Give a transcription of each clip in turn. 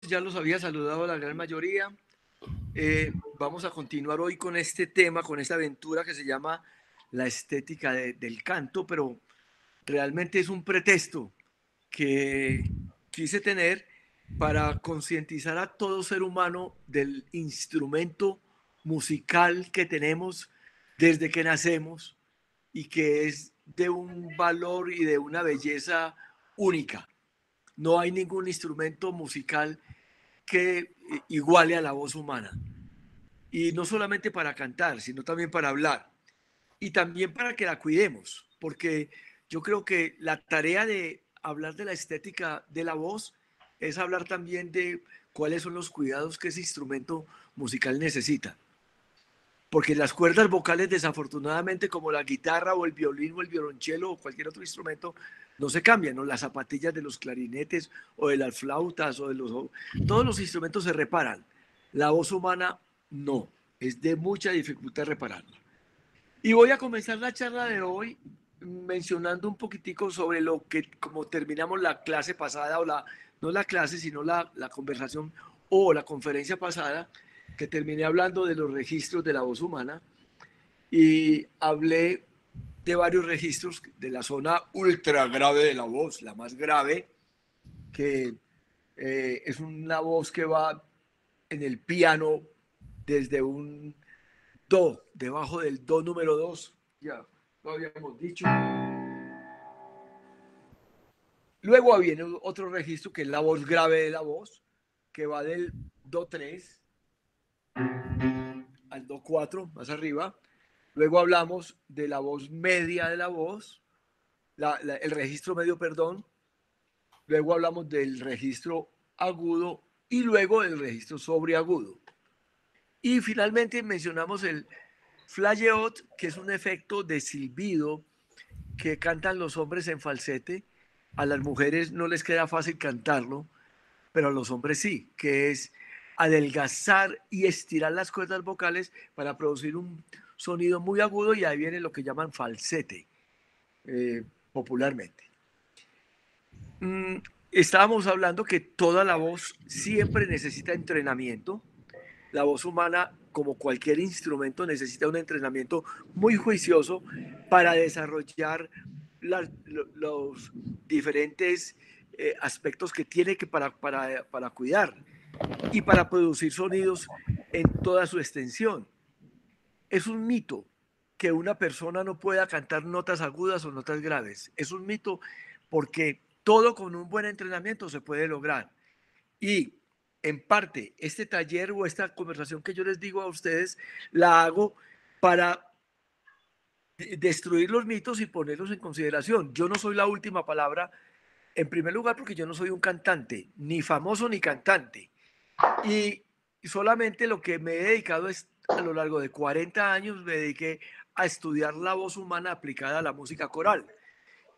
Ya los había saludado a la gran mayoría. Vamos a continuar hoy con este tema, con esta aventura que se llama la estética del canto, pero realmente es un pretexto que quise tener para concientizar a todo ser humano del instrumento musical que tenemos desde que nacemos y que es de un valor y de una belleza única. No hay ningún instrumento musical que iguale a la voz humana. Y no solamente para cantar, sino también para hablar. Y también para que la cuidemos, porque yo creo que la tarea de hablar de la estética de la voz es hablar también de cuáles son los cuidados que ese instrumento musical necesita. Porque las cuerdas vocales, desafortunadamente, como la guitarra o el violín o el violonchelo o cualquier otro instrumento, no se cambian, ¿no? Las zapatillas de los clarinetes o de las flautas o de los... Todos los instrumentos se reparan. La voz humana no, es de mucha dificultad repararla. Y voy a comenzar la charla de hoy mencionando un poquitico sobre lo que, como terminamos la clase pasada, o la, no la clase, sino la conversación o la conferencia pasada, que terminé hablando de los registros de la voz humana y hablé de varios registros de la zona ultra grave de la voz, la más grave, que es una voz que va en el piano desde un do, debajo del do número 2, ya lo habíamos dicho. Luego viene otro registro que es la voz grave de la voz, que va del do 3 al do 4, más arriba. Luego hablamos de la voz media de la voz, el registro medio, perdón. Luego hablamos del registro agudo y luego del registro sobreagudo. Y finalmente mencionamos el flageote, que es un efecto de silbido que cantan los hombres en falsete. A las mujeres no les queda fácil cantarlo, pero a los hombres sí, que es adelgazar y estirar las cuerdas vocales para producir un sonido muy agudo, y ahí viene lo que llaman falsete, eh, popularmente. Mm, Estábamos hablando que toda la voz siempre necesita entrenamiento. La voz humana, como cualquier instrumento, necesita un entrenamiento muy juicioso para desarrollar los diferentes aspectos que tiene que para cuidar y para producir sonidos en toda su extensión. Es un mito que una persona no pueda cantar notas agudas o notas graves. Es un mito porque todo con un buen entrenamiento se puede lograr. Y en parte, este taller o esta conversación que yo les digo a ustedes, la hago para destruir los mitos y ponerlos en consideración. Yo no soy la última palabra, en primer lugar, porque yo no soy un cantante, ni famoso ni cantante. Y solamente lo que me he dedicado es, a lo largo de 40 años, me dediqué a estudiar la voz humana aplicada a la música coral.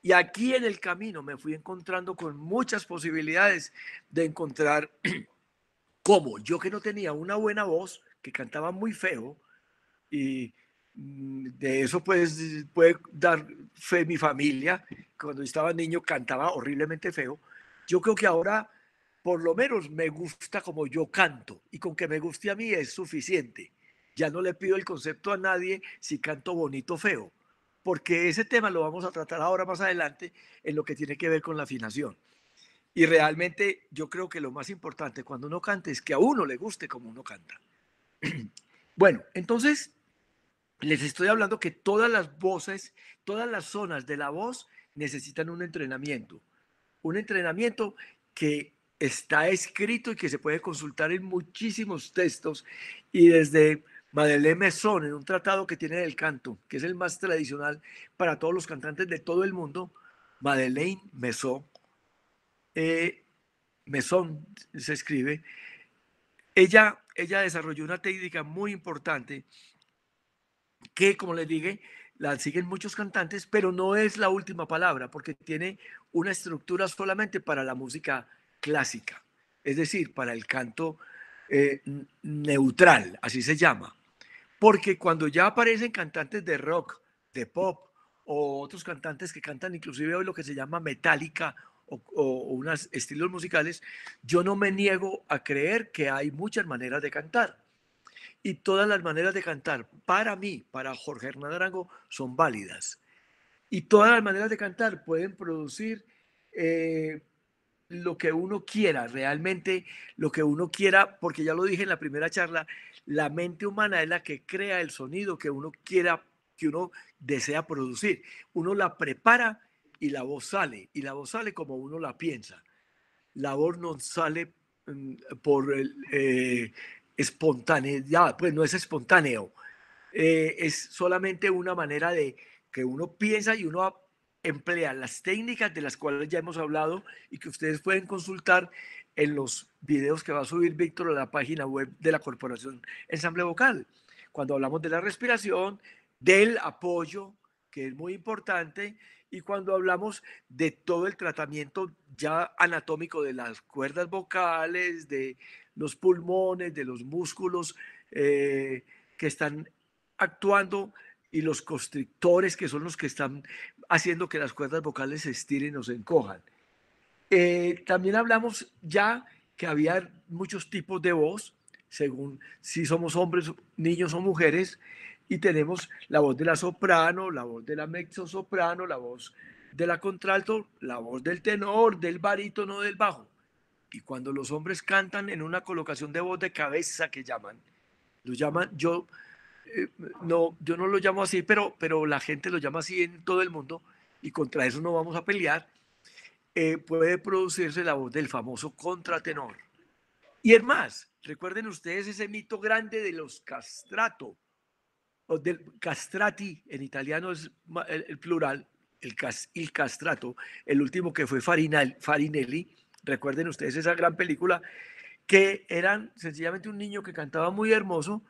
Y aquí en el camino me fui encontrando con muchas posibilidades de encontrar cómo yo, que no tenía una buena voz, que cantaba muy feo, y de eso pues puede dar fe mi familia. Cuando estaba niño cantaba horriblemente feo. Yo creo que ahora por lo menos me gusta como yo canto, y con que me guste a mí es suficiente. Ya no le pido el concepto a nadie si canto bonito o feo, porque ese tema lo vamos a tratar ahora más adelante en lo que tiene que ver con la afinación. Y realmente yo creo que lo más importante cuando uno canta es que a uno le guste como uno canta. Bueno, entonces les estoy hablando que todas las voces, todas las zonas de la voz necesitan un entrenamiento que está escrito y que se puede consultar en muchísimos textos, y desde Madeleine Messon, en un tratado que tiene del canto, que es el más tradicional para todos los cantantes de todo el mundo, Madeleine Messon, eh, Mesón se escribe, ella desarrolló una técnica muy importante que, como les dije, la siguen muchos cantantes, pero no es la última palabra, porque tiene una estructura solamente para la música clásica, es decir, para el canto neutral, así se llama. Porque cuando ya aparecen cantantes de rock, de pop, o otros cantantes que cantan inclusive hoy lo que se llama metálica o unos estilos musicales, yo no me niego a creer que hay muchas maneras de cantar. Y todas las maneras de cantar, para mí, para Jorge Hernán Arango, son válidas. Y todas las maneras de cantar pueden producir lo que uno quiera, realmente lo que uno quiera, porque ya lo dije en la primera charla, la mente humana es la que crea el sonido que uno quiera, que uno desea producir. Uno la prepara y la voz sale, y la voz sale como uno la piensa. La voz no sale por espontaneidad, pues no es espontáneo, es solamente una manera de que uno piensa y uno emplea las técnicas de las cuales ya hemos hablado y que ustedes pueden consultar en los videos que va a subir Víctor a la página web de la Corporación Ensamble Vocal. Cuando hablamos de la respiración, del apoyo, que es muy importante, y cuando hablamos de todo el tratamiento ya anatómico de las cuerdas vocales, de los pulmones, de los músculos que están actuando y los constrictores que son los que están haciendo que las cuerdas vocales se estiren o se encojan. También hablamos ya que había muchos tipos de voz, según si somos hombres, niños o mujeres, y tenemos la voz de la soprano, la voz de la mezzosoprano, la voz de la contralto, la voz del tenor, del barítono, del bajo. Y cuando los hombres cantan en una colocación de voz de cabeza que llaman, lo llaman, no, yo no lo llamo así, pero la gente lo llama así en todo el mundo y contra eso no vamos a pelear. Puede producirse la voz del famoso contratenor. Y es más, recuerden ustedes ese mito grande de los castrato, o del castrati, en italiano es el plural, il castrato, el último que fue Farinelli, recuerden ustedes esa gran película, que eran sencillamente un niño que cantaba muy hermoso,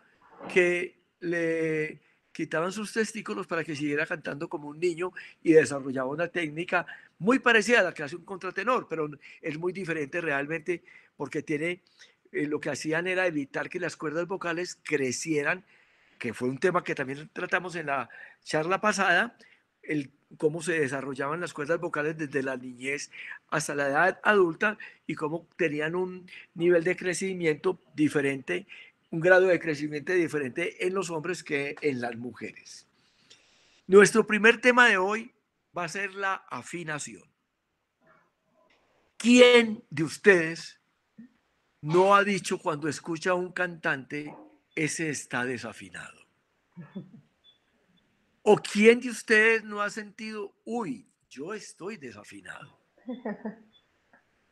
que le quitaban sus testículos para que siguiera cantando como un niño y desarrollaba una técnica muy parecida a la que hace un contratenor, pero es muy diferente realmente porque tiene, lo que hacían era evitar que las cuerdas vocales crecieran, que fue un tema que también tratamos en la charla pasada, el cómo se desarrollaban las cuerdas vocales desde la niñez hasta la edad adulta y cómo tenían un nivel de crecimiento diferente, un grado de crecimiento diferente en los hombres que en las mujeres. Nuestro primer tema de hoy va a ser la afinación. ¿Quién de ustedes no ha dicho cuando escucha a un cantante, ese está desafinado? ¿O quién de ustedes no ha sentido, uy, yo estoy desafinado?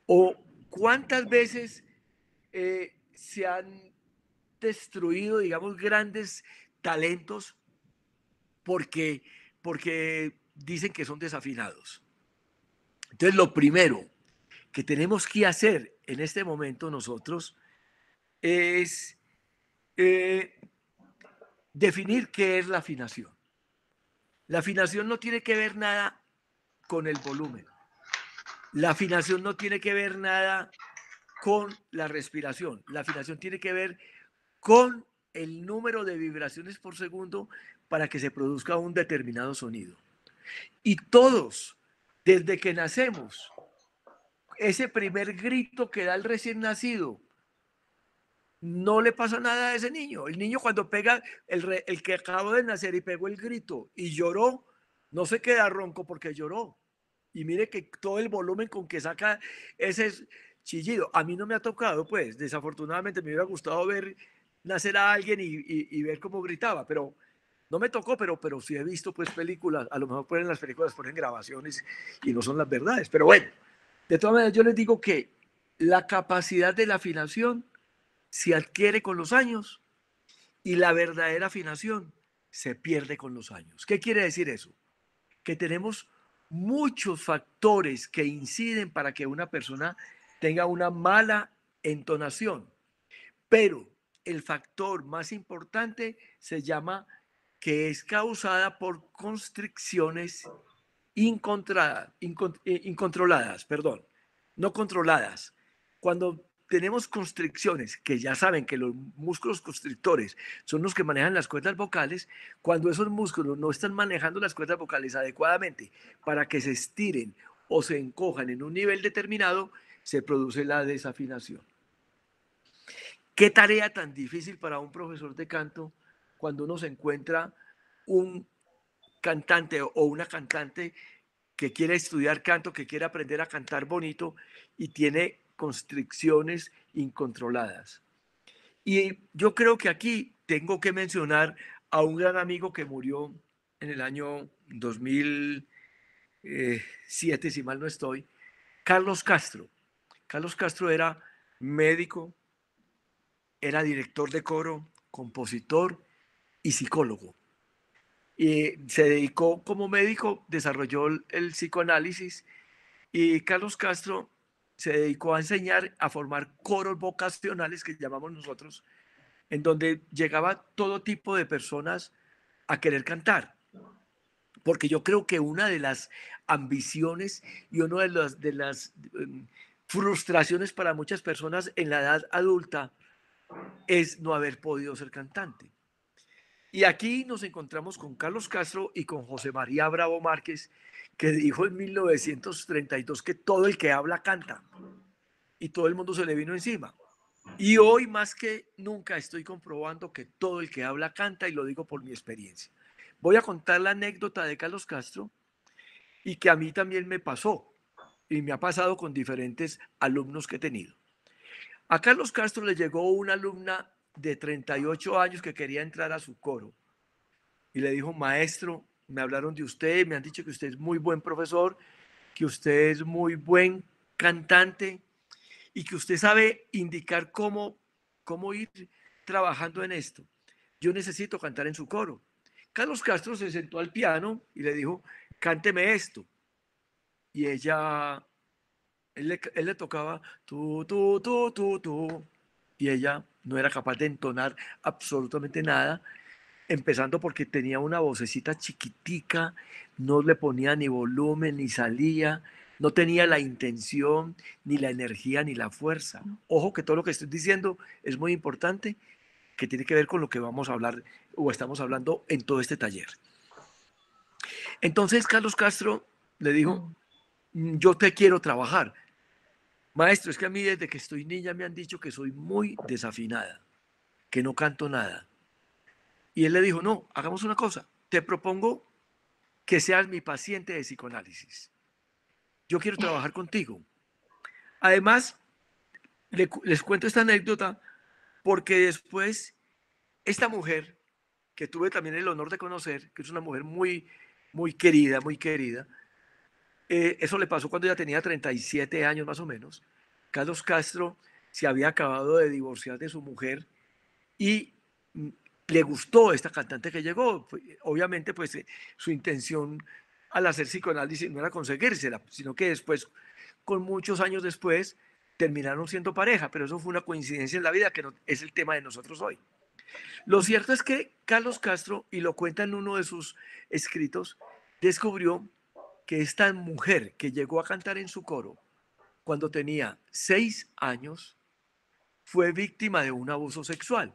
¿O cuántas veces se han destruido, digamos, grandes talentos porque, porque dicen que son desafinados? Entonces, lo primero que tenemos que hacer en este momento nosotros es definir qué es la afinación. La afinación no tiene que ver nada con el volumen. La afinación no tiene que ver nada con la respiración. La afinación tiene que ver con el número de vibraciones por segundo para que se produzca un determinado sonido. Y todos, desde que nacemos, ese primer grito que da el recién nacido, no le pasa nada a ese niño. El niño cuando pega, el que acabó de nacer y pegó el grito y lloró, no se queda ronco porque lloró. Y mire que todo el volumen con que saca ese chillido. A mí no me ha tocado, pues, desafortunadamente me hubiera gustado ver nacer a alguien y ver cómo gritaba, pero no me tocó, pero sí he visto pues películas, a lo mejor ponen las películas, ponen grabaciones y no son las verdades. Pero bueno, de todas maneras yo les digo que la capacidad de la afinación se adquiere con los años y la verdadera afinación se pierde con los años. ¿Qué quiere decir eso? Que tenemos muchos factores que inciden para que una persona tenga una mala entonación, pero el factor más importante se llama que es causada por constricciones incontroladas, perdón, no controladas. Cuando tenemos constricciones, que ya saben que los músculos constrictores son los que manejan las cuerdas vocales, cuando esos músculos no están manejando las cuerdas vocales adecuadamente para que se estiren o se encojan en un nivel determinado, se produce la desafinación. ¿Qué tarea tan difícil para un profesor de canto cuando uno se encuentra un cantante o una cantante que quiere estudiar canto, que quiere aprender a cantar bonito y tiene constricciones incontroladas? Y yo creo que aquí tengo que mencionar a un gran amigo que murió en el año 2007, si mal no estoy, Carlos Castro. Carlos Castro era médico, era director de coro, compositor y psicólogo. Y se dedicó como médico, desarrolló el psicoanálisis, y Carlos Castro se dedicó a enseñar a formar coros vocacionales que llamamos nosotros, en donde llegaba todo tipo de personas a querer cantar. Porque yo creo que una de las ambiciones y una de las frustraciones para muchas personas en la edad adulta es no haber podido ser cantante. Y aquí nos encontramos con Carlos Castro y con José María Bravo Márquez, que dijo en 1932 que todo el que habla canta, y todo el mundo se le vino encima. Y hoy más que nunca estoy comprobando que todo el que habla canta, y lo digo por mi experiencia. Voy a contar la anécdota de Carlos Castro, y que a mí también me pasó y me ha pasado con diferentes alumnos que he tenido. A Carlos Castro le llegó una alumna de 38 años que quería entrar a su coro y le dijo: maestro, me hablaron de usted, me han dicho que usted es muy buen profesor, que usted es muy buen cantante y que usted sabe indicar cómo ir trabajando en esto. Yo necesito cantar en su coro. Carlos Castro se sentó al piano y le dijo: cánteme esto. Y él le tocaba tú, y ella no era capaz de entonar absolutamente nada, empezando porque tenía una vocecita chiquitica, no le ponía ni volumen, ni salía, no tenía la intención, ni la energía, ni la fuerza. Ojo que todo lo que estoy diciendo es muy importante, que tiene que ver con lo que vamos a hablar o estamos hablando en todo este taller. Entonces Carlos Castro le dijo: yo te quiero trabajar. Maestro, es que a mí desde que estoy niña me han dicho que soy muy desafinada, que no canto nada. Y él le dijo: no, hagamos una cosa, te propongo que seas mi paciente de psicoanálisis. Yo quiero trabajar contigo. Además, les cuento esta anécdota porque después esta mujer, que tuve también el honor de conocer, que es una mujer muy querida, eso le pasó cuando ella tenía 37 años más o menos. Carlos Castro se había acabado de divorciar de su mujer y le gustó esta cantante que llegó. Obviamente, pues su intención al hacer psicoanálisis no era conseguírsela, sino que después, con muchos años después, terminaron siendo pareja, pero eso fue una coincidencia en la vida que no, es el tema de nosotros hoy. Lo cierto es que Carlos Castro, y lo cuenta en uno de sus escritos, descubrió que esta mujer que llegó a cantar en su coro cuando tenía 6 años fue víctima de un abuso sexual.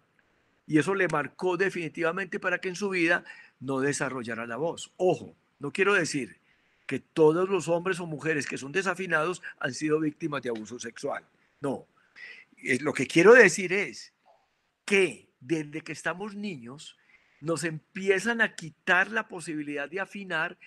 Y eso le marcó definitivamente para que en su vida no desarrollara la voz. Ojo, no quiero decir que todos los hombres o mujeres que son desafinados han sido víctimas de abuso sexual. No, lo que quiero decir es que desde que estamos niños nos empiezan a quitar la posibilidad de afinar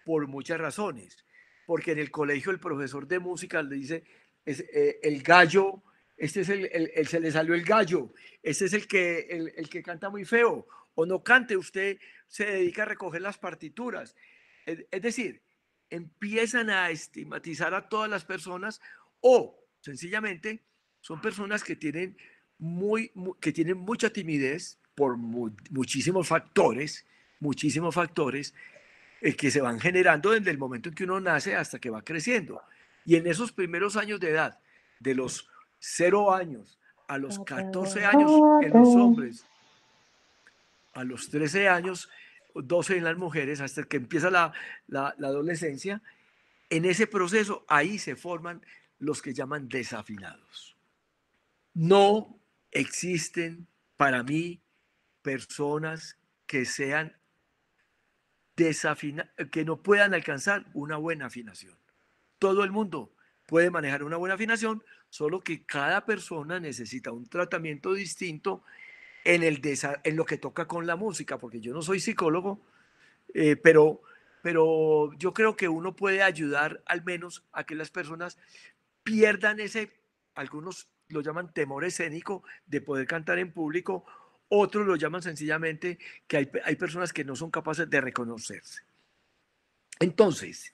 por muchas razones. Porque en el colegio el profesor de música le dice: el gallo, este es se le salió el gallo, este es el que canta muy feo, o no cante, usted se dedica a recoger las partituras. Es decir, empiezan a estigmatizar a todas las personas, o sencillamente son personas que tienen que tienen mucha timidez por muchísimos factores que se van generando desde el momento en que uno nace hasta que va creciendo. Y en esos primeros años de edad, de los 0 años a los 14 años en los hombres, a los 13 años, 12 en las mujeres, hasta que empieza la adolescencia, en ese proceso ahí se forman los que llaman desafinados. No existen para mí personas que sean que no puedan alcanzar una buena afinación. todo el mundo puede manejar una buena afinación, solo que cada persona necesita un tratamiento distinto en lo que toca con la música, porque yo no soy psicólogo, eh, pero, pero yo creo que uno puede ayudar al menos a que las personas pierdan ese, algunos lo llaman temor escénico de poder cantar en público, otros lo llaman sencillamente que hay personas que no son capaces de reconocerse. Entonces,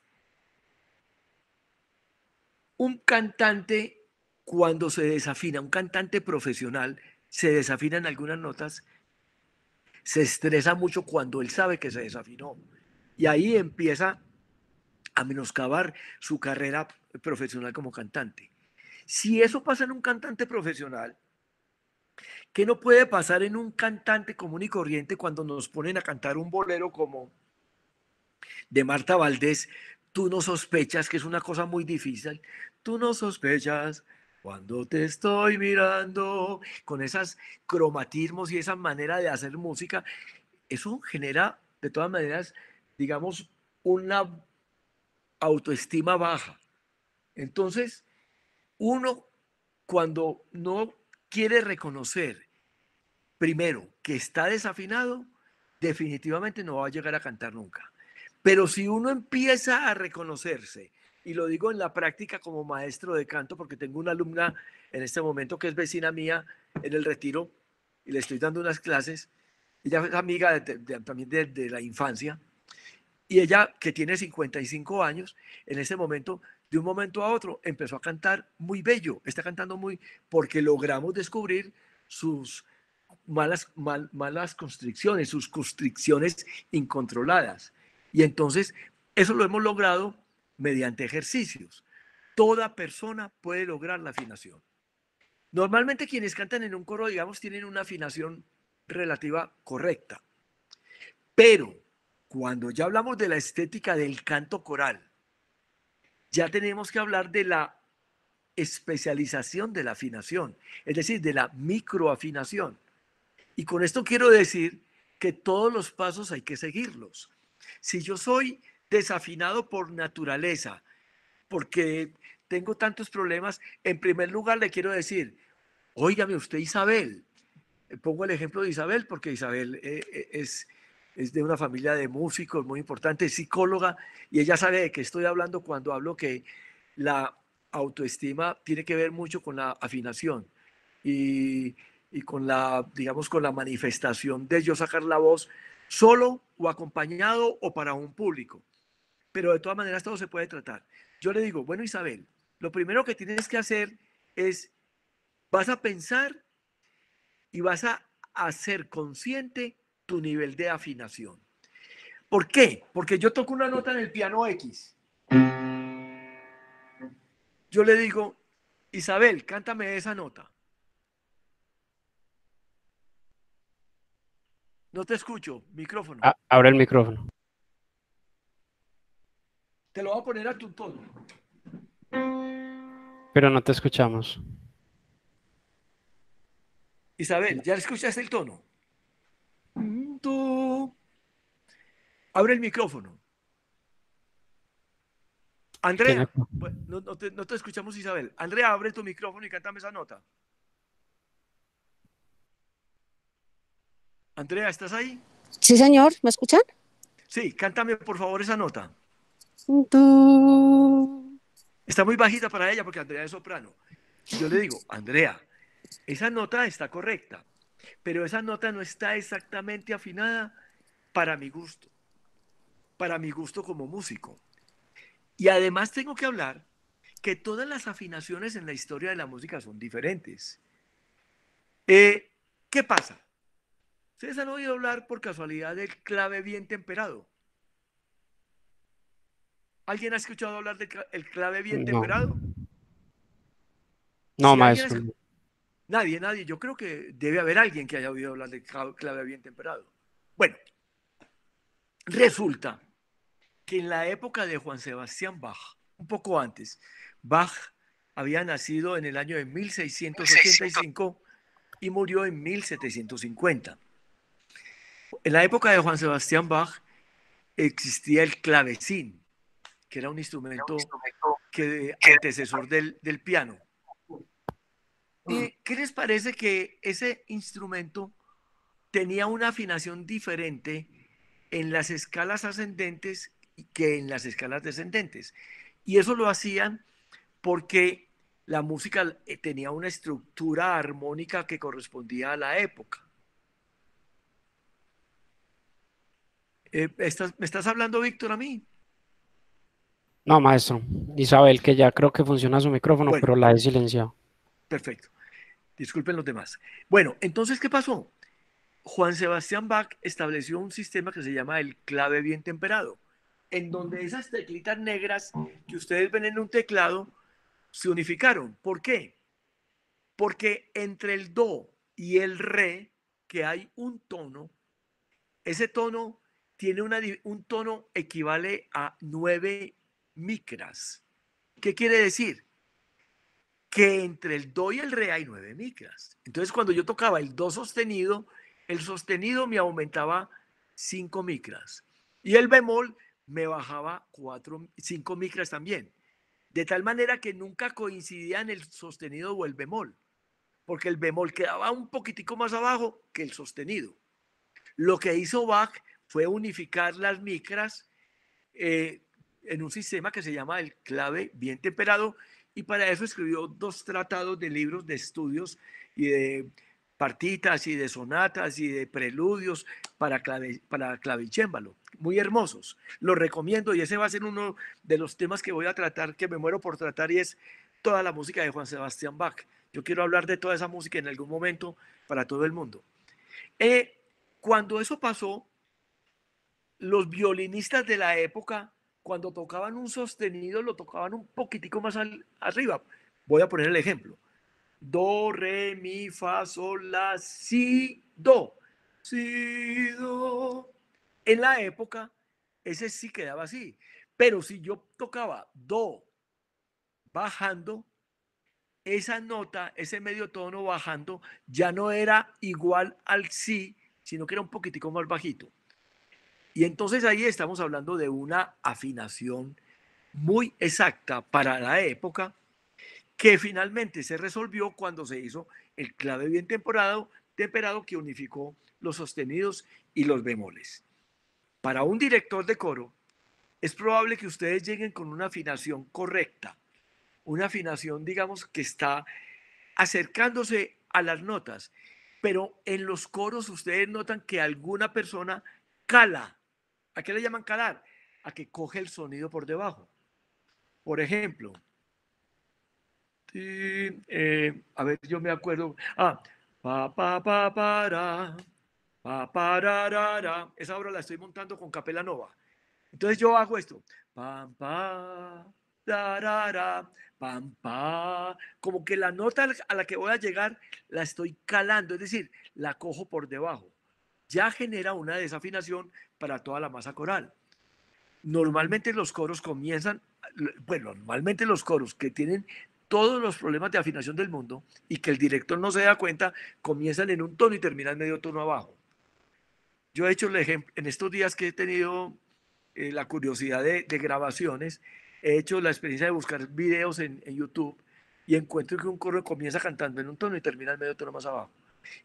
un cantante, cuando se desafina, un cantante profesional, se desafina en algunas notas, se estresa mucho cuando él sabe que se desafinó. Y ahí empieza a menoscabar su carrera profesional como cantante. Si eso pasa en un cantante profesional, ¿qué no puede pasar en un cantante común y corriente cuando nos ponen a cantar un bolero como de Marta Valdés? Tú no sospechas, que es una cosa muy difícil. Tú no sospechas cuando te estoy mirando, con esos cromatismos y esa manera de hacer música. Eso genera, de todas maneras, digamos, una autoestima baja. Entonces, uno, cuando no quiere reconocer, primero, que está desafinado, definitivamente no va a llegar a cantar nunca. Pero si uno empieza a reconocerse, y lo digo en la práctica como maestro de canto, porque tengo una alumna en este momento que es vecina mía en el Retiro, y le estoy dando unas clases, ella es amiga también de la infancia, y ella, que tiene 55 años, en ese momento, de un momento a otro, empezó a cantar muy bello, está cantando muy, porque logramos descubrir sus malas constricciones, sus constricciones incontroladas. Y entonces, eso lo hemos logrado mediante ejercicios. Toda persona puede lograr la afinación. Normalmente quienes cantan en un coro, digamos, tienen una afinación relativa correcta. Pero cuando ya hablamos de la estética del canto coral, ya tenemos que hablar de la especialización de la afinación, es decir, de la microafinación. Y con esto quiero decir que todos los pasos hay que seguirlos. Si yo soy desafinado por naturaleza, porque tengo tantos problemas, en primer lugar le quiero decir, óigame usted Isabel, pongo el ejemplo de Isabel porque Isabel es de una familia de músicos muy importante, es psicóloga, y ella sabe de qué estoy hablando cuando hablo que la autoestima tiene que ver mucho con la afinación y, y con la, digamos, con la manifestación de yo sacar la voz solo o acompañado o para un público. Pero de todas maneras todo se puede tratar. Yo le digo, bueno Isabel, lo primero que tienes que hacer es, vas a pensar y vas a hacer consciente tu nivel de afinación. ¿Por qué? Porque yo toco una nota en el piano X. Yo le digo, Isabel, cántame esa nota. No te escucho, micrófono. Abre el micrófono. Te lo voy a poner a tu tono. Pero no te escuchamos. Isabel, ¿ya escuchaste el tono? Tú. Abre el micrófono. Tiene... Andrea, no te escuchamos, Isabel. Andrea, abre tu micrófono y cántame esa nota. Andrea, ¿estás ahí? Sí, señor, ¿me escuchan? Sí, cántame por favor esa nota. Du. Está muy bajita para ella porque Andrea es soprano. Y yo le digo, Andrea, esa nota está correcta, pero esa nota no está exactamente afinada para para mi gusto como músico. Y además tengo que hablar que todas las afinaciones en la historia de la música son diferentes. ¿Qué pasa? ¿Ustedes han oído hablar por casualidad del clave bien temperado? ¿Alguien ha escuchado hablar del clave bien No, temperado? no, Si alguien ha maestro. escuchado... Nadie. Yo creo que debe haber alguien que haya oído hablar del clave bien temperado. Bueno, resulta que en la época de Juan Sebastián Bach, un poco antes, Bach había nacido en el año de 1685 y murió en 1750. En la época de Juan Sebastián Bach existía el clavecín, que era un instrumento que antecesor del piano. ¿Qué les parece que ese instrumento tenía una afinación diferente en las escalas ascendentes que en las escalas descendentes? Y eso lo hacían porque la música tenía una estructura armónica que correspondía a la época. ¿Me estás hablando, Víctor, a mí? No, maestro. Isabel, que ya creo que funciona su micrófono, Bueno, pero la he silenciado. perfecto. Disculpen los demás. Bueno, entonces, ¿qué pasó? Juan Sebastián Bach estableció un sistema que se llama el clave bien temperado, en donde esas teclitas negras que ustedes ven en un teclado se unificaron. ¿Por qué? Porque entre el do y el re, que hay un tono, ese tono tiene un tono equivale a 9 micras. ¿Qué quiere decir? Que entre el do y el re hay 9 micras. Entonces, cuando yo tocaba el do sostenido, el sostenido me aumentaba 5 micras y el bemol me bajaba 5 micras también. De tal manera que nunca coincidían el sostenido o el bemol, porque el bemol quedaba un poquitico más abajo que el sostenido. Lo que hizo Bach fue unificar las micras en un sistema que se llama el clave bien temperado, y para eso escribió 2 tratados de libros de estudios y de partitas y de sonatas y de preludios para clavicémbalo, muy hermosos. Los recomiendo y ese va a ser uno de los temas que voy a tratar, que me muero por tratar, y es toda la música de Juan Sebastián Bach. Yo quiero hablar de toda esa música en algún momento para todo el mundo. Cuando eso pasó, los violinistas de la época, cuando tocaban un sostenido, lo tocaban un poquitico más arriba. Voy a poner el ejemplo. Do, re, mi, fa, sol, la, si, do. Si, do. En la época, ese sí quedaba así. Pero si yo tocaba do bajando, esa nota, ese medio tono bajando, ya no era igual al si, sino que era un poquitico más bajito. Y entonces ahí estamos hablando de una afinación muy exacta para la época, que finalmente se resolvió cuando se hizo el clave bien temperado que unificó los sostenidos y los bemoles. Para un director de coro, es probable que ustedes lleguen con una afinación correcta, una afinación, digamos, que está acercándose a las notas, pero en los coros ustedes notan que alguna persona cala. ¿A qué le llaman calar? A que coge el sonido por debajo. Por ejemplo, a ver, yo me acuerdo. Pa, pa, pa, para, pa, pararara. Esa obra la estoy montando con Capella Nova. Entonces yo hago esto. Pam, pa, tarara, pam, pa. Como que la nota a la que voy a llegar la estoy calando, es decir, la cojo por debajo. Ya genera una desafinación para toda la masa coral. Normalmente los coros comienzan, bueno, normalmente los coros que tienen todos los problemas de afinación del mundo y que el director no se da cuenta, comienzan en un tono y terminan medio tono abajo. Yo he hecho el ejemplo, en estos días que he tenido la curiosidad de grabaciones, he hecho la experiencia de buscar videos en YouTube y encuentro que un coro comienza cantando en un tono y termina en medio tono más abajo.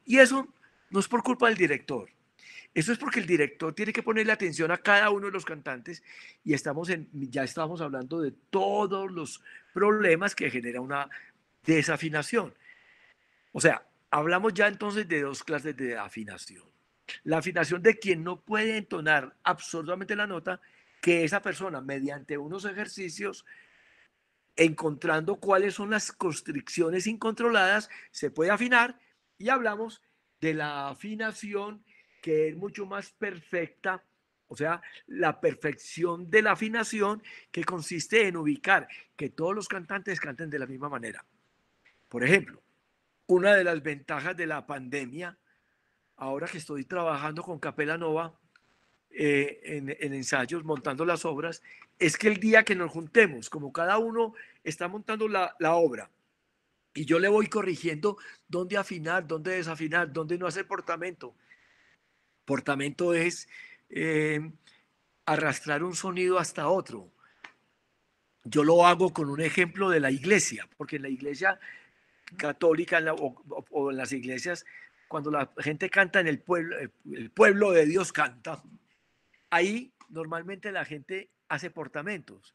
Y eso no es por culpa del director. Eso es porque el director tiene que ponerle atención a cada uno de los cantantes, y ya estamos hablando de todos los problemas que genera una desafinación. O sea, hablamos ya entonces de 2 clases de afinación. La afinación de quien no puede entonar absolutamente la nota, que esa persona, mediante unos ejercicios, encontrando cuáles son las constricciones incontroladas, se puede afinar. Y hablamos de la afinación que es mucho más perfecta, o sea, la perfección de la afinación, que consiste en ubicar que todos los cantantes canten de la misma manera. Por ejemplo, una de las ventajas de la pandemia, ahora que estoy trabajando con Capella Nova, en ensayos, montando las obras, es que el día que nos juntemos, como cada uno está montando la obra, y yo le voy corrigiendo dónde afinar, dónde desafinar, dónde no hacer portamento. Portamento es arrastrar un sonido hasta otro. yo lo hago con un ejemplo de la iglesia, porque en la iglesia católica o en las iglesias, cuando la gente canta en el pueblo de Dios canta, ahí normalmente la gente hace portamentos.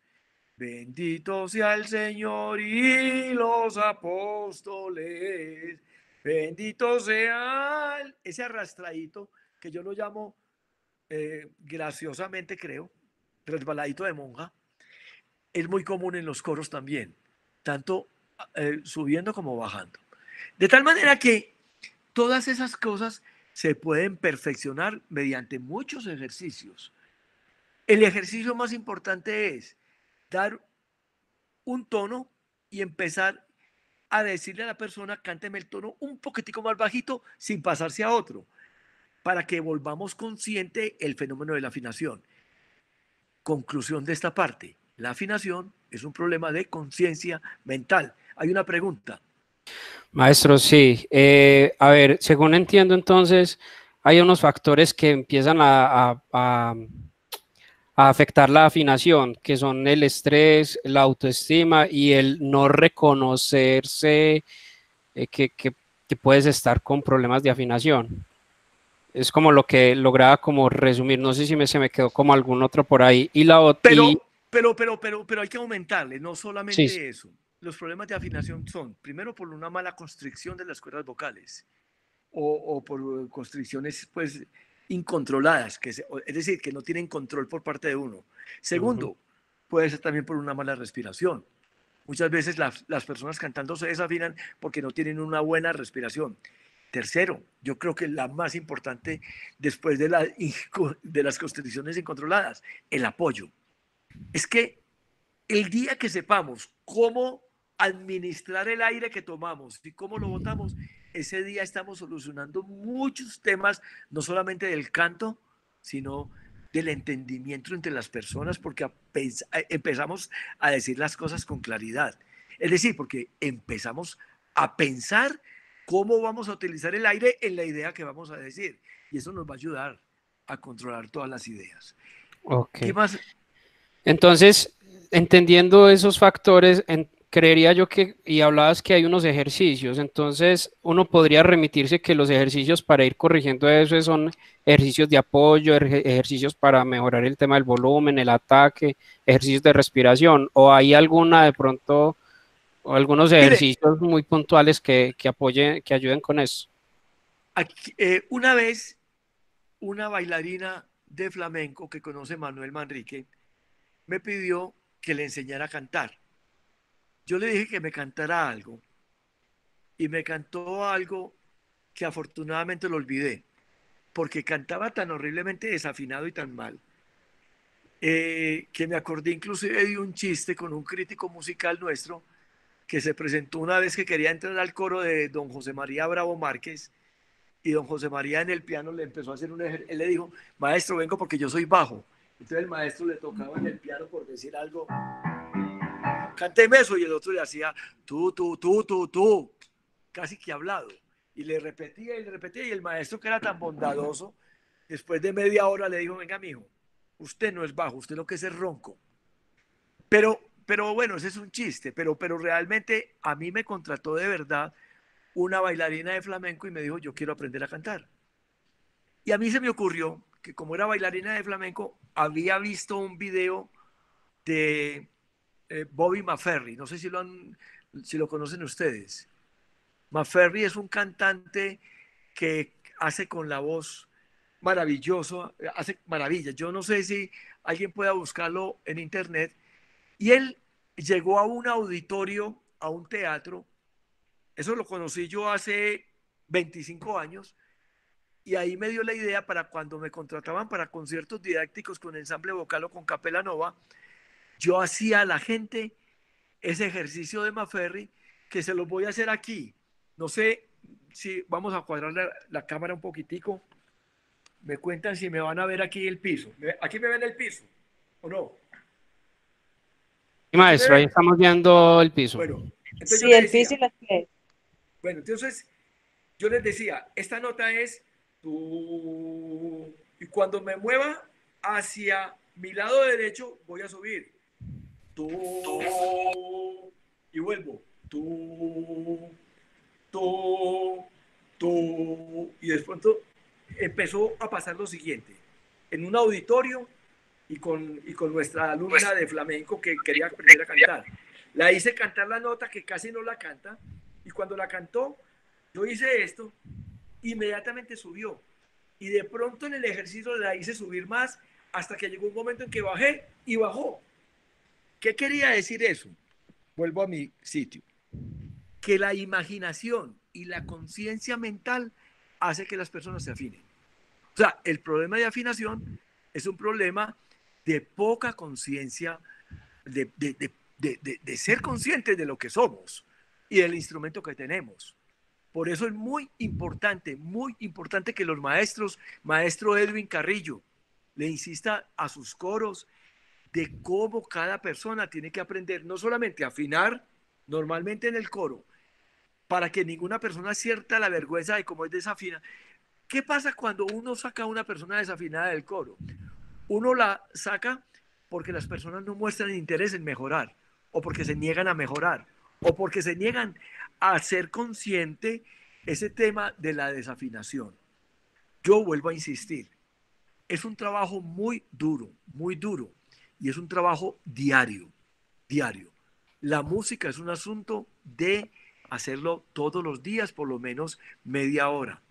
Bendito sea el Señor y los apóstoles. Bendito sea ese arrastradito que yo lo llamo graciosamente, creo, resbaladito de monja. Es muy común en los coros también, tanto subiendo como bajando. De tal manera que todas esas cosas se pueden perfeccionar mediante muchos ejercicios. El ejercicio más importante es dar un tono y empezar a decirle a la persona, cánteme el tono un poquitico más bajito sin pasarse a otro, para que volvamos consciente el fenómeno de la afinación. Conclusión de esta parte, la afinación es un problema de conciencia mental. Hay una pregunta. Maestro, sí. A ver, según entiendo entonces, hay unos factores que empiezan a afectar la afinación, que son el estrés, la autoestima y el no reconocerse que puedes estar con problemas de afinación. Es como lo que lograba como resumir, no sé si se me quedó como algún otro por ahí. Y la otra... Pero hay que aumentarle, no Sí, solamente eso. Los problemas de afinación son, primero, por una mala constricción de las cuerdas vocales o por constricciones, pues, incontroladas, es decir, que no tienen control por parte de uno. Segundo, puede ser también por una mala respiración. Muchas veces las personas cantando se desafinan porque no tienen una buena respiración. Tercero, yo creo que la más importante después de las constricciones incontroladas, el apoyo. Es que el día que sepamos cómo administrar el aire que tomamos y cómo lo botamos, ese día estamos solucionando muchos temas, no solamente del canto, sino del entendimiento entre las personas, porque empezamos a decir las cosas con claridad. Es decir, porque empezamos a pensar cómo vamos a utilizar el aire en la idea que vamos a decir. Y eso nos va a ayudar a controlar todas las ideas. ok. ¿Qué más? Entonces, entendiendo esos factores, creería yo que, y hablabas que hay unos ejercicios, entonces uno podría remitirse que los ejercicios para ir corrigiendo eso son ejercicios de apoyo, ejercicios para mejorar el tema del volumen, el ataque, ejercicios de respiración, o hay alguna de pronto, o algunos Mire, ejercicios muy puntuales que apoyen, que ayuden con eso. aquí, una vez una bailarina de flamenco que conoce Manuel Manrique me pidió que le enseñara a cantar. Yo le dije que me cantara algo y me cantó algo que afortunadamente lo olvidé, porque cantaba tan horriblemente desafinado y tan mal, que me acordé inclusive de un chiste con un crítico musical nuestro que se presentó una vez que quería entrar al coro de don José María Bravo Márquez y don José María en el piano le empezó a hacer él le dijo, maestro, vengo porque yo soy bajo. Entonces el maestro le tocaba en el piano por decir algo, cánteme eso, y el otro le hacía tú, casi que hablado. Y le repetía, y el maestro que era tan bondadoso, después de media hora le dijo, venga, mijo, usted no es bajo, usted lo que es ronco. Pero bueno, ese es un chiste, pero realmente a mí me contrató de verdad una bailarina de flamenco y me dijo, yo quiero aprender a cantar. Y a mí se me ocurrió que como era bailarina de flamenco, había visto un video de Bobby McFerrin. No sé si lo conocen ustedes. McFerrin es un cantante que hace con la voz maravilloso, hace maravillas. Yo no sé si alguien pueda buscarlo en internet. Y él llegó a un auditorio, a un teatro. Eso lo conocí yo hace 25 años. Y ahí me dio la idea para cuando me contrataban para conciertos didácticos con ensamble vocal o con capela nova, yo hacía a la gente ese ejercicio de Maferri que se los voy a hacer aquí. No sé si vamos a cuadrar la cámara un poquitico. Me cuentan si me van a ver aquí el piso. ¿Aquí me ven el piso o no? Sí, ¿Aquí me maestro, ahí ven? estamos viendo el piso. Bueno, entonces yo Sí, les el piso decía, y los pies. bueno, entonces yo les decía, esta nota es y cuando me mueva hacia mi lado derecho voy a subir. tú, y vuelvo, tú, y después empezó a pasar lo siguiente. En un auditorio y con nuestra alumna de flamenco que quería aprender a cantar. La hice cantar la nota que casi no la canta y cuando la cantó, yo hice esto, inmediatamente subió. Y de pronto en el ejercicio la hice subir más hasta que llegó un momento en que bajé y bajó. ¿Qué quería decir eso? Vuelvo a mi sitio. Que la imaginación y la conciencia mental hace que las personas se afinen. O sea, el problema de afinación es un problema de poca conciencia, de ser conscientes de lo que somos y del instrumento que tenemos. Por eso es muy importante que los maestros, maestro Edwin Carrillo, le insista a sus coros de cómo cada persona tiene que aprender no solamente a afinar normalmente en el coro, para que ninguna persona sienta la vergüenza de cómo es desafina. ¿Qué pasa cuando uno saca a una persona desafinada del coro? Uno la saca porque las personas no muestran interés en mejorar, o porque se niegan a mejorar, o porque se niegan a ser consciente ese tema de la desafinación. Yo vuelvo a insistir, es un trabajo muy duro, y es un trabajo diario, diario. La música es un asunto de hacerlo todos los días, por lo menos media hora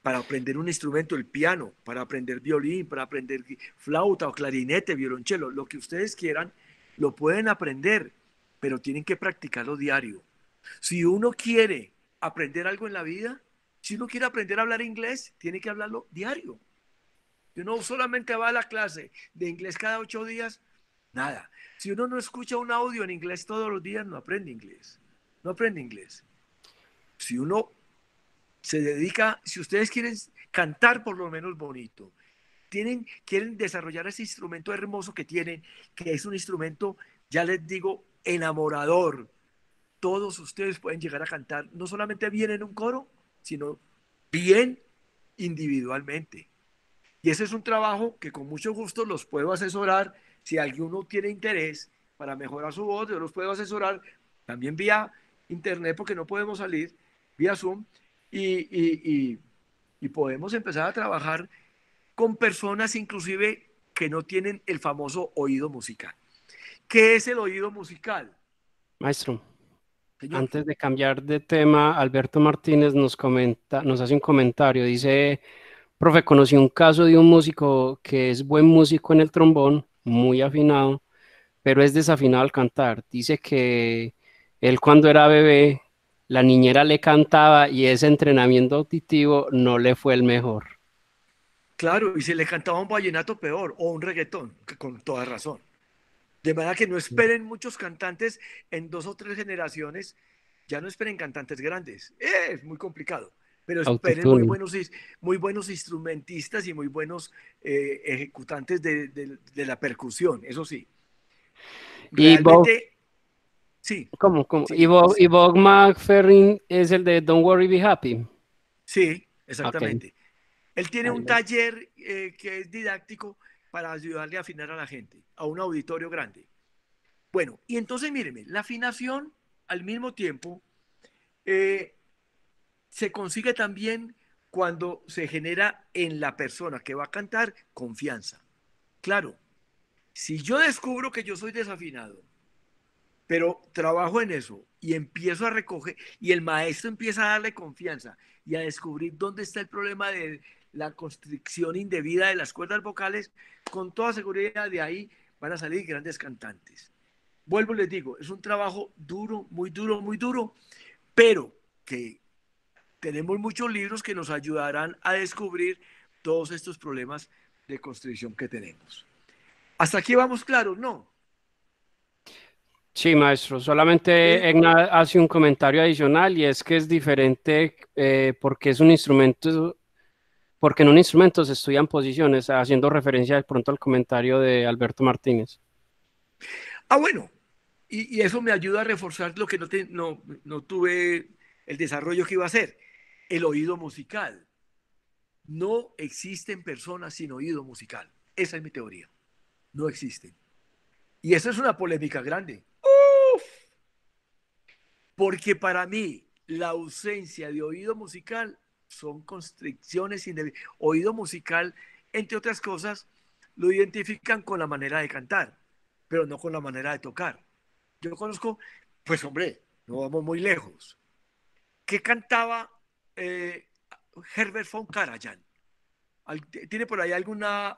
para aprender un instrumento, el piano, para aprender violín, para aprender flauta o clarinete, violonchelo, lo que ustedes quieran, lo pueden aprender, pero tienen que practicarlo diario. Si uno quiere aprender algo en la vida, si uno quiere aprender a hablar inglés, tiene que hablarlo diario. Si uno solamente va a la clase de inglés cada 8 días, nada. Si uno no escucha un audio en inglés todos los días, no aprende inglés. No aprende inglés. Si uno se dedica, si ustedes quieren cantar por lo menos bonito, quieren desarrollar ese instrumento hermoso que tienen, que es un instrumento, ya les digo, enamorador. Todos ustedes pueden llegar a cantar no solamente bien en un coro, sino bien individualmente. Y ese es un trabajo que con mucho gusto los puedo asesorar. Si alguno tiene interés para mejorar su voz, yo los puedo asesorar también vía internet porque no podemos salir, vía Zoom, y, y podemos empezar a trabajar con personas inclusive que no tienen el famoso oído musical. ¿Qué es el oído musical, Maestro, señor? antes de cambiar de tema, Alberto Martínez nos comenta, nos hace un comentario, dice, profe, conocí un caso de un músico que es buen músico en el trombón, muy afinado, pero es desafinado al cantar. Dice que él cuando era bebé, la niñera le cantaba y ese entrenamiento auditivo no le fue el mejor. Claro, y se le cantaba un vallenato peor o un reggaetón, con toda razón. De manera que no esperen muchos cantantes en 2 o 3 generaciones, ya no esperen cantantes grandes, es muy complicado, pero esperen Autotune. muy buenos instrumentistas y muy buenos ejecutantes de la percusión, eso sí. Y Bob, Realmente, sí, ¿cómo? sí, Y Bob McFerrin es el de Don't Worry, Be Happy. sí, Ok. exactamente. Él tiene Ahí un taller que es didáctico para ayudarle a afinar a la gente, a un auditorio grande. Bueno, y entonces míreme, la afinación al mismo tiempo eh, se consigue también cuando se genera en la persona que va a cantar confianza. Claro, si yo descubro que yo soy desafinado, pero trabajo en eso y empiezo a recoger, y el maestro empieza a darle confianza y a descubrir dónde está el problema de la constricción indebida de las cuerdas vocales, con toda seguridad de ahí van a salir grandes cantantes. Vuelvo y les digo, es un trabajo duro, muy duro, pero que tenemos muchos libros que nos ayudarán a descubrir todos estos problemas de constricción que tenemos. ¿Hasta aquí vamos claros? No. sí, maestro, solamente ¿Sí? Egna hace un comentario adicional y es que es diferente porque es un instrumento, porque en un instrumento se estudian posiciones, haciendo referencia de pronto al comentario de Alberto Martínez. Bueno, y eso me ayuda a reforzar lo que no tuve el desarrollo que iba a hacer, el oído musical. No existen personas sin oído musical. Esa es mi teoría. No existen. Y eso es una polémica grande. Porque para mí la ausencia de oído musical son constricciones indebidas. Oído musical, entre otras cosas, lo identifican con la manera de cantar, pero no con la manera de tocar. Yo conozco, pues hombre, no vamos muy lejos. ¿Qué cantaba eh, Herbert von Karajan? ¿Tiene por ahí alguna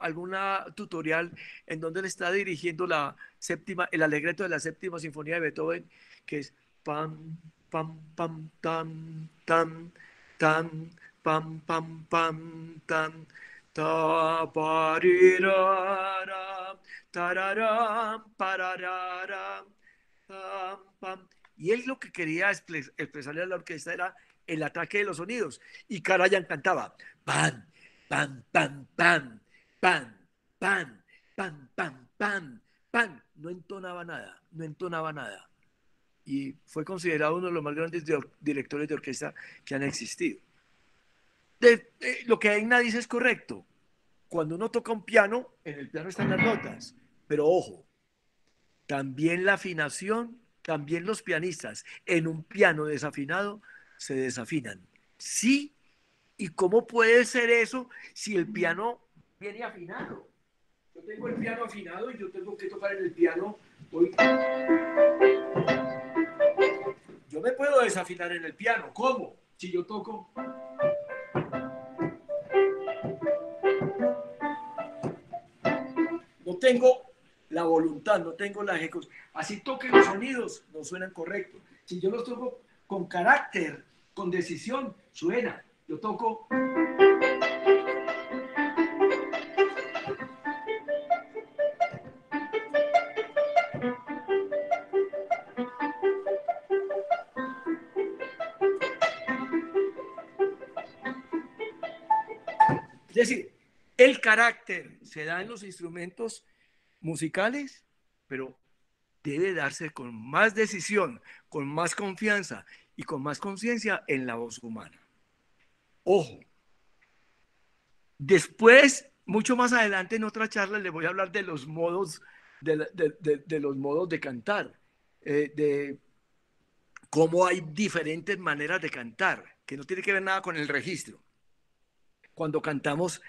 tutorial en donde le está dirigiendo la séptima, el alegreto de la séptima sinfonía de Beethoven, que es pam, pam, pam, tam, tam, tam, pam, pam, pam, tam, ta, parirara, tarara, pararara, pam, pam. Y él lo que quería expresarle a la orquesta era el ataque de los sonidos. Y Karajan cantaba, pan, pam, pam, pam, pam, pam, pam, pam, pam, pam. No entonaba nada, no entonaba nada. Y fue considerado uno de los más grandes directores de orquesta que han existido. Lo que Aina dice es correcto. Cuando uno toca un piano, en el piano están las notas. Pero ojo, también la afinación, también los pianistas en un piano desafinado se desafinan. Sí. ¿Y cómo puede ser eso si el piano viene afinado? Yo tengo el piano afinado y yo tengo que tocar en el piano. Yo me puedo desafinar en el piano. ¿Cómo? Si yo toco. No tengo la voluntad, no tengo la ejecución. Así toquen los sonidos, no suenan correctos. Si yo los toco con carácter, con decisión, suena. Yo toco. Es decir, el carácter se da en los instrumentos musicales, pero debe darse con más decisión, con más confianza y con más conciencia en la voz humana. Ojo, después, mucho más adelante en otra charla, les voy a hablar de los modos de los modos de cantar, de cómo hay diferentes maneras de cantar, que no tiene que ver nada con el registro. Cuando cantamos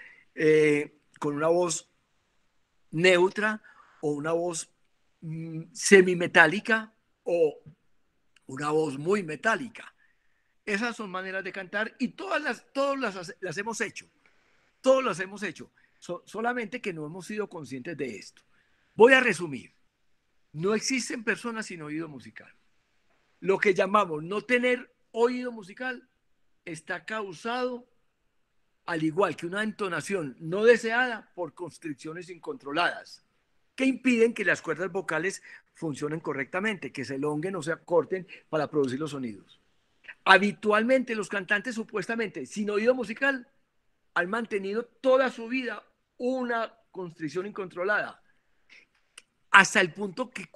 con una voz neutra o una voz semimetálica o una voz muy metálica. Esas son maneras de cantar y todas las hemos hecho. Todos las hemos hecho. Solamente que no hemos sido conscientes de esto. Voy a resumir. No existen personas sin oído musical. Lo que llamamos no tener oído musical está causado, al igual que una entonación no deseada, por constricciones incontroladas que impiden que las cuerdas vocales funcionen correctamente, que se elonguen o se acorten para producir los sonidos. Habitualmente los cantantes supuestamente sin oído musical han mantenido toda su vida una constricción incontrolada, hasta el punto que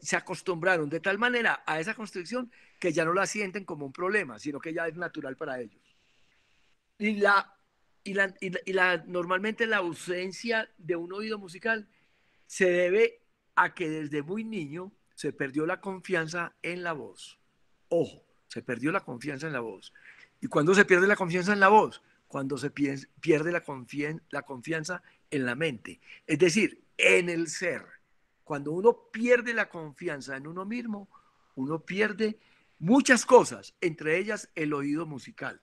se acostumbraron de tal manera a esa constricción que ya no la sienten como un problema, sino que ya es natural para ellos. Normalmente la ausencia de un oído musical se debe a que desde muy niño se perdió la confianza en la voz. Ojo, se perdió la confianza en la voz. ¿Y cuándo se pierde la confianza en la voz? Cuando se pierde la confianza en la mente. Es decir, en el ser. Cuando uno pierde la confianza en uno mismo, uno pierde muchas cosas, entre ellas el oído musical.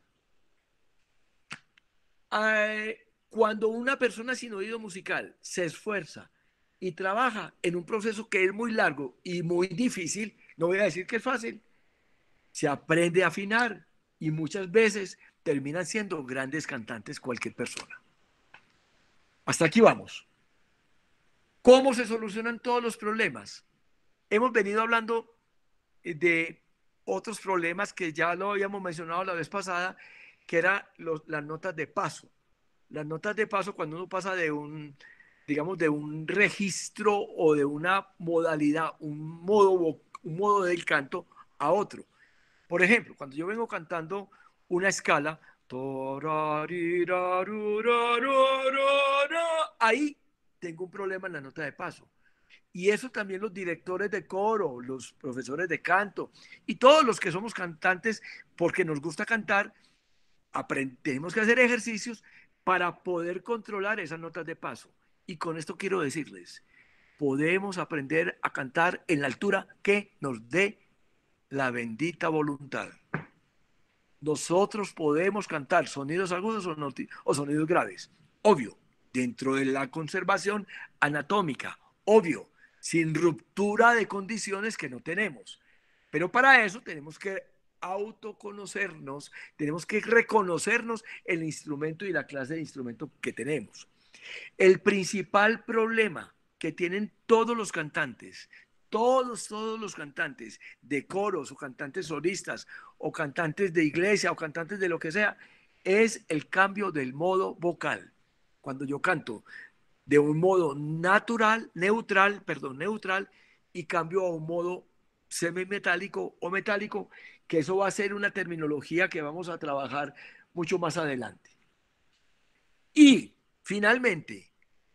Cuando una persona sin oído musical se esfuerza y trabaja en un proceso que es muy largo y muy difícil, no voy a decir que es fácil, se aprende a afinar y muchas veces terminan siendo grandes cantantes cualquier persona. Hasta aquí vamos. ¿Cómo se solucionan todos los problemas? Hemos venido hablando de otros problemas que ya lo habíamos mencionado la vez pasada, que eran las notas de paso. Las notas de paso, cuando uno pasa de digamos, de un registro o de una modalidad, un modo del canto a otro. Por ejemplo, cuando yo vengo cantando una escala, ahí tengo un problema en la nota de paso. Y eso también los directores de coro, los profesores de canto y todos los que somos cantantes porque nos gusta cantar, tenemos que hacer ejercicios para poder controlar esas notas de paso. Y con esto quiero decirles, podemos aprender a cantar en la altura que nos dé la bendita voluntad. Nosotros podemos cantar sonidos agudos o sonidos graves, obvio, dentro de la conservación anatómica, obvio, sin ruptura de condiciones que no tenemos. Pero para eso tenemos que autoconocernos, tenemos que reconocernos el instrumento y la clase de instrumento que tenemos. El principal problema que tienen todos los cantantes, todos los cantantes de coros o cantantes solistas o cantantes de iglesia o cantantes de lo que sea, es el cambio del modo vocal. Cuando yo canto de un modo neutral, y cambio a un modo semimetálico o metálico, que eso va a ser una terminología que vamos a trabajar mucho más adelante. Y finalmente,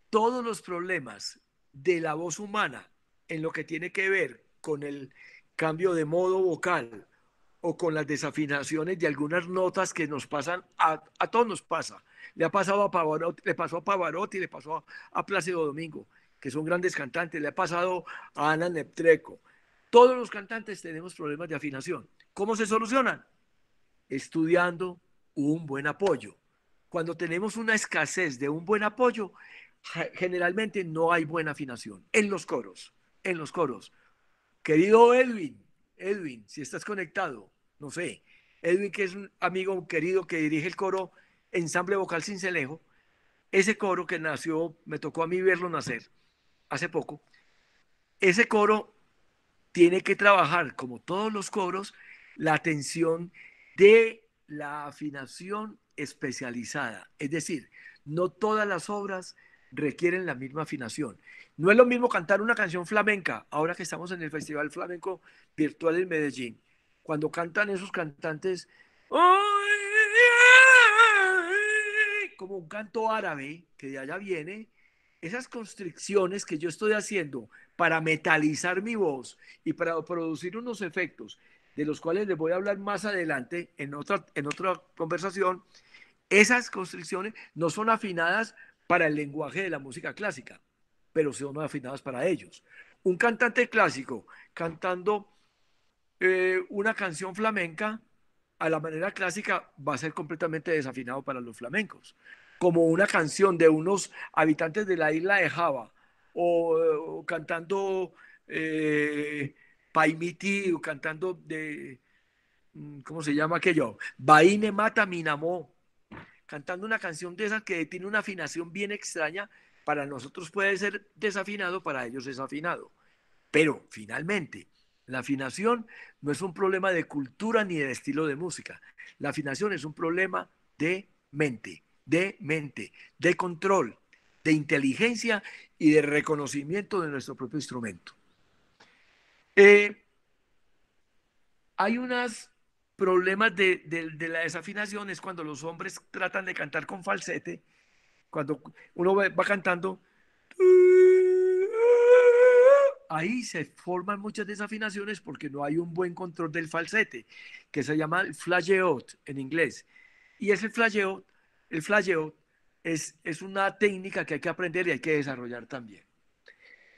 todos los problemas de la voz humana en lo que tiene que ver con el cambio de modo vocal o con las desafinaciones de algunas notas que nos pasan, a todos nos pasa. Le ha pasado a Pavarotti, le pasó a Pavarotti, le pasó a Plácido Domingo, que son grandes cantantes, le ha pasado a Ana Netrebko. Todos los cantantes tenemos problemas de afinación. ¿Cómo se solucionan? Estudiando un buen apoyo. Cuando tenemos una escasez de un buen apoyo, generalmente no hay buena afinación en los coros, en los coros. Querido Edwin, si estás conectado, no sé, Edwin, que es un amigo querido que dirige el coro Ensamble Vocal Cincelejo, ese coro que nació, me tocó a mí verlo nacer hace poco, ese coro tiene que trabajar, como todos los coros, la atención de la afinación especializada. Es decir, no todas las obras requieren la misma afinación. No es lo mismo cantar una canción flamenca, ahora que estamos en el Festival Flamenco Virtual en Medellín, cuando cantan esos cantantes como un canto árabe, que de allá viene, esas constricciones que yo estoy haciendo para metalizar mi voz y para producir unos efectos de los cuales les voy a hablar más adelante en otra conversación, esas constricciones no son afinadas para el lenguaje de la música clásica, pero son afinadas para ellos. Un cantante clásico cantando una canción flamenca a la manera clásica va a ser completamente desafinado para los flamencos. Como una canción de unos habitantes de la isla de Java o cantando Paimiti o cantando de, ¿cómo se llama aquello? Baine Mata Minamó, cantando una canción de esas que tiene una afinación bien extraña, para nosotros puede ser desafinado, para ellos es afinado. Pero finalmente, la afinación no es un problema de cultura ni de estilo de música. La afinación es un problema de control, de inteligencia y de reconocimiento de nuestro propio instrumento. Eh, hay unos problemas de la desafinación, es cuando los hombres tratan de cantar con falsete, cuando uno va cantando, ahí se forman muchas desafinaciones porque no hay un buen control del falsete, que se llama el flageote en inglés. Y ese el flageote es una técnica que hay que aprender y hay que desarrollar también.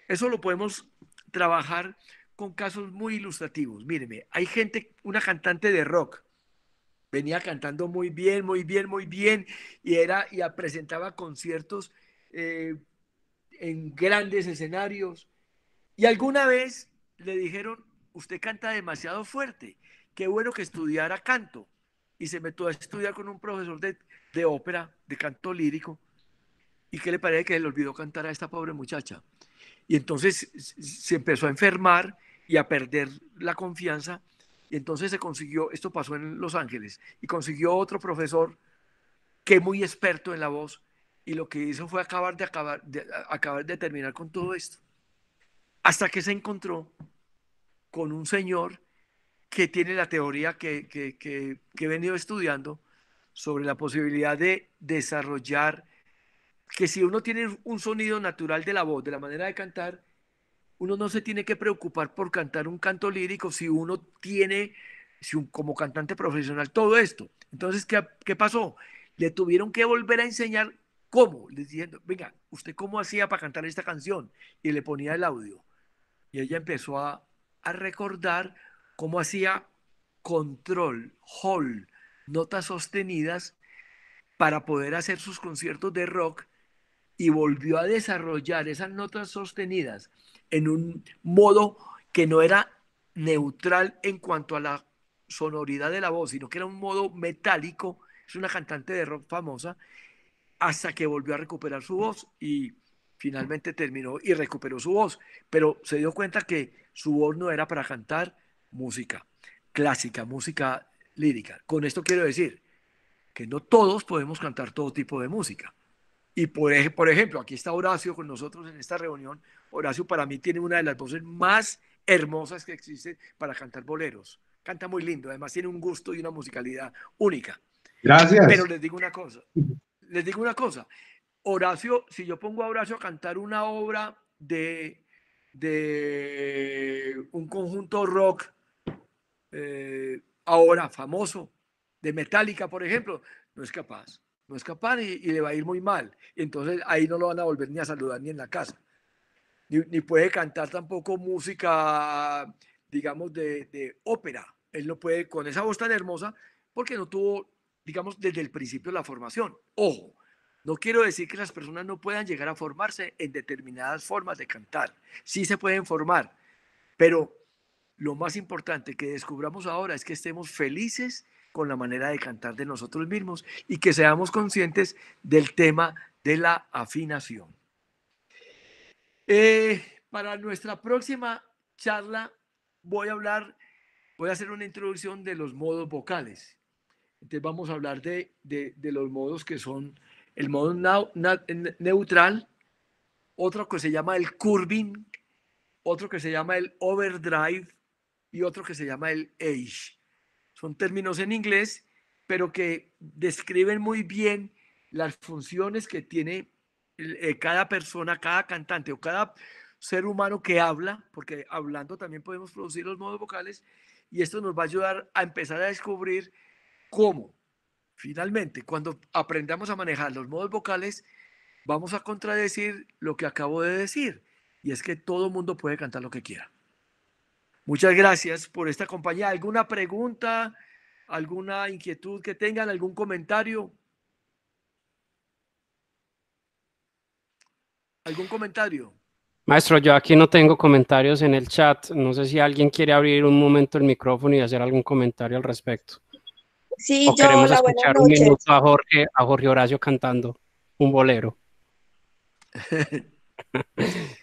Eso lo podemos trabajar con casos muy ilustrativos. Míreme, hay gente, una cantante de rock, venía cantando muy bien, muy bien, muy bien, y presentaba conciertos eh, en grandes escenarios. Y alguna vez le dijeron, usted canta demasiado fuerte, qué bueno que estudiara canto. Y se metió a estudiar con un profesor de ópera, de canto lírico. ¿Y qué le parece que le olvidó cantar a esta pobre muchacha? Y entonces se empezó a enfermar y a perder la confianza. Y entonces se consiguió, esto pasó en Los Ángeles, y consiguió otro profesor que es muy experto en la voz. Y lo que hizo fue acabar de terminar con todo esto. Hasta que se encontró con un señor que tiene la teoría que he venido estudiando sobre la posibilidad de desarrollar que si uno tiene un sonido natural de la voz, de la manera de cantar, uno no se tiene que preocupar por cantar un canto lírico si uno tiene, como cantante profesional, todo esto. Entonces, ¿qué pasó? Le tuvieron que volver a enseñar cómo, les diciendo, venga, ¿usted cómo hacía para cantar esta canción? Y le ponía el audio. Y ella empezó a recordar cómo hacía control, hold, notas sostenidas para poder hacer sus conciertos de rock y volvió a desarrollar esas notas sostenidas en un modo que no era neutral en cuanto a la sonoridad de la voz, sino que era un modo metálico. Es una cantante de rock famosa, hasta que volvió a recuperar su voz y finalmente terminó y recuperó su voz, pero se dio cuenta que su voz no era para cantar música clásica, música lírica. Con esto quiero decir que no todos podemos cantar todo tipo de música. Y por ejemplo, aquí está Horacio con nosotros en esta reunión. Horacio para mí tiene una de las voces más hermosas que existen para cantar boleros. Canta muy lindo, además tiene un gusto y una musicalidad única. Pero Gracias. les digo una cosa. Horacio, si yo pongo a Horacio a cantar una obra de un conjunto rock ahora famoso, de Metallica, por ejemplo, no es capaz. No es capaz y le va a ir muy mal. Entonces ahí no lo van a volver ni a saludar ni en la casa. Ni puede cantar tampoco música, digamos, de ópera. Él no puede con esa voz tan hermosa porque no tuvo, digamos, desde el principio la formación. Ojo, no quiero decir que las personas no puedan llegar a formarse en determinadas formas de cantar. Sí se pueden formar, pero lo más importante que descubramos ahora es que estemos felices con la manera de cantar de nosotros mismos y que seamos conscientes del tema de la afinación. Para nuestra próxima charla voy a hacer una introducción de los modos vocales. Entonces vamos a hablar de los modos que son el modo neutral, otro que se llama el curving, otro que se llama el overdrive y otro que se llama el edge. Son términos en inglés, pero que describen muy bien las funciones que tiene cada persona, cada cantante o cada ser humano que habla, porque hablando también podemos producir los modos vocales, y esto nos va a ayudar a empezar a descubrir cómo, finalmente, cuando aprendamos a manejar los modos vocales, vamos a contradecir lo que acabo de decir, y es que todo mundo puede cantar lo que quiera. Muchas gracias por esta compañía. ¿Alguna pregunta, alguna inquietud que tengan, algún comentario? ¿Algún comentario? Maestro, yo aquí no tengo comentarios en el chat. No sé si alguien quiere abrir un momento el micrófono y hacer algún comentario al respecto. Sí, O yo, queremos hola, buenas escuchar un noches. minuto a Jorge Horacio cantando un bolero.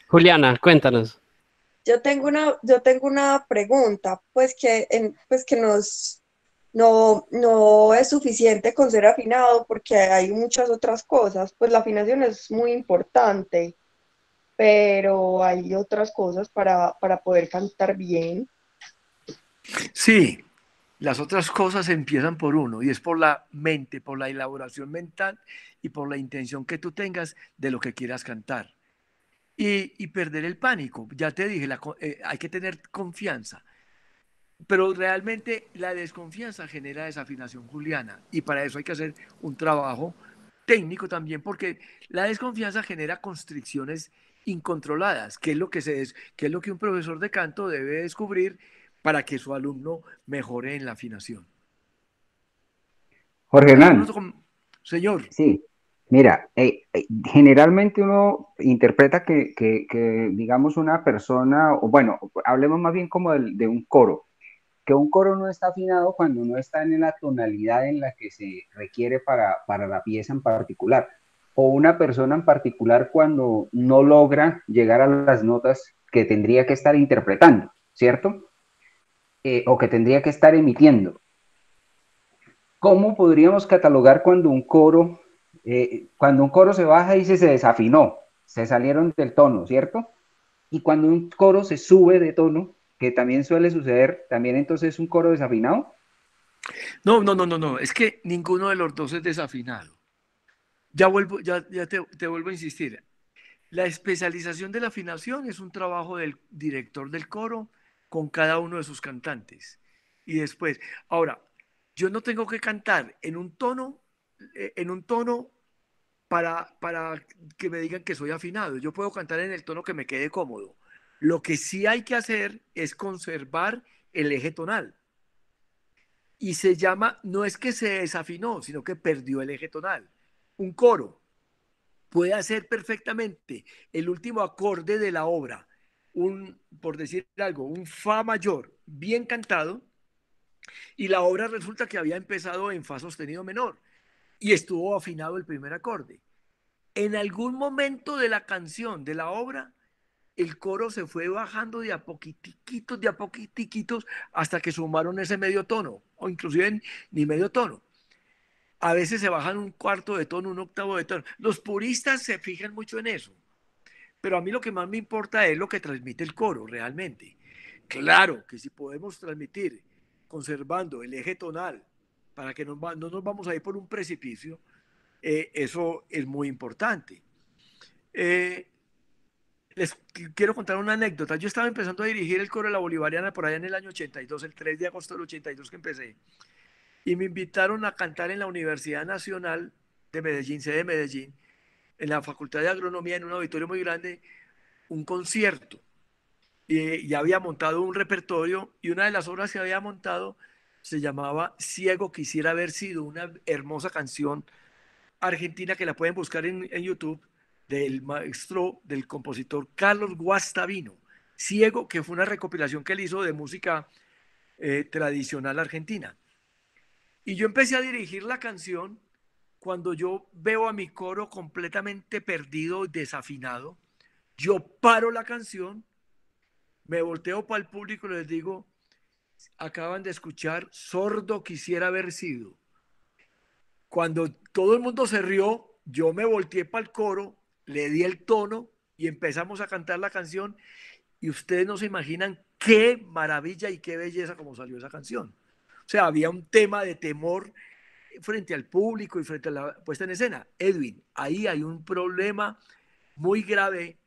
Juliana, cuéntanos. Yo tengo una pregunta, pues que no es suficiente con ser afinado porque hay muchas otras cosas. Pues la afinación es muy importante, pero hay otras cosas para poder cantar bien. Sí, las otras cosas empiezan por uno y es por la mente, por la elaboración mental y por la intención que tú tengas de lo que quieras cantar. Y perder el pánico. Ya te dije, hay que tener confianza. Pero realmente la desconfianza genera desafinación juliana y para eso hay que hacer un trabajo técnico también porque la desconfianza genera constricciones incontroladas, que es que es lo que un profesor de canto debe descubrir para que su alumno mejore en la afinación. Jorge ¿Algún Hernán, otro señor? sí, mira, generalmente uno interpreta digamos, una persona, o bueno, hablemos más bien como de un coro, que un coro no está afinado cuando no está en la tonalidad en la que se requiere para la pieza en particular, o una persona en particular cuando no logra llegar a las notas que tendría que estar interpretando, ¿cierto? O que tendría que estar emitiendo. ¿Cómo podríamos catalogar cuando un coro se baja y se desafinó, se salieron del tono, ¿cierto? Y cuando un coro se sube de tono, que también suele suceder, también entonces es un coro desafinado. No, es que ninguno de los dos es desafinado. Ya te vuelvo a insistir. La especialización de la afinación es un trabajo del director del coro con cada uno de sus cantantes. Y después, ahora, yo no tengo que cantar en un tono para que me digan que soy afinado. Yo puedo cantar en el tono que me quede cómodo. Lo que sí hay que hacer es conservar el eje tonal. Y se llama, no es que se desafinó, sino que perdió el eje tonal. Un coro puede hacer perfectamente el último acorde de la obra, por decir algo, un fa mayor bien cantado, y la obra resulta que había empezado en fa sostenido menor y estuvo afinado el primer acorde. En algún momento de la canción, de la obra, el coro se fue bajando de a poquitiquitos, hasta que sumaron ese medio tono, o inclusive ni medio tono. A veces se bajan un cuarto de tono, un octavo de tono. Los puristas se fijan mucho en eso, pero a mí lo que más me importa es lo que transmite el coro realmente. Claro que si podemos transmitir conservando el eje tonal para que no nos vamos a ir por un precipicio, eso es muy importante. Les quiero contar una anécdota. Yo estaba empezando a dirigir el coro de la Bolivariana por allá en el año 82, el 3 de agosto del 82 que empecé. Y me invitaron a cantar en la Universidad Nacional de Medellín, sede de Medellín, en la Facultad de Agronomía, en un auditorio muy grande, un concierto. Y ya había montado un repertorio y una de las obras que había montado se llamaba Ciego quisiera haber sido, una hermosa canción argentina que la pueden buscar en YouTube, del maestro, del compositor Carlos Guastavino, Ciego, que fue una recopilación que él hizo de música tradicional argentina. Y yo empecé a dirigir la canción cuando yo veo a mi coro completamente perdido, desafinado. Yo paro la canción, me volteo para el público y les digo, acaban de escuchar Sordo quisiera haber sido. Cuando todo el mundo se rió, yo me volteé para el coro, le di el tono y empezamos a cantar la canción y ustedes no se imaginan qué maravilla y qué belleza como salió esa canción. O sea, había un tema de temor frente al público y frente a la puesta en escena. Edwin, ahí hay un problema muy grave.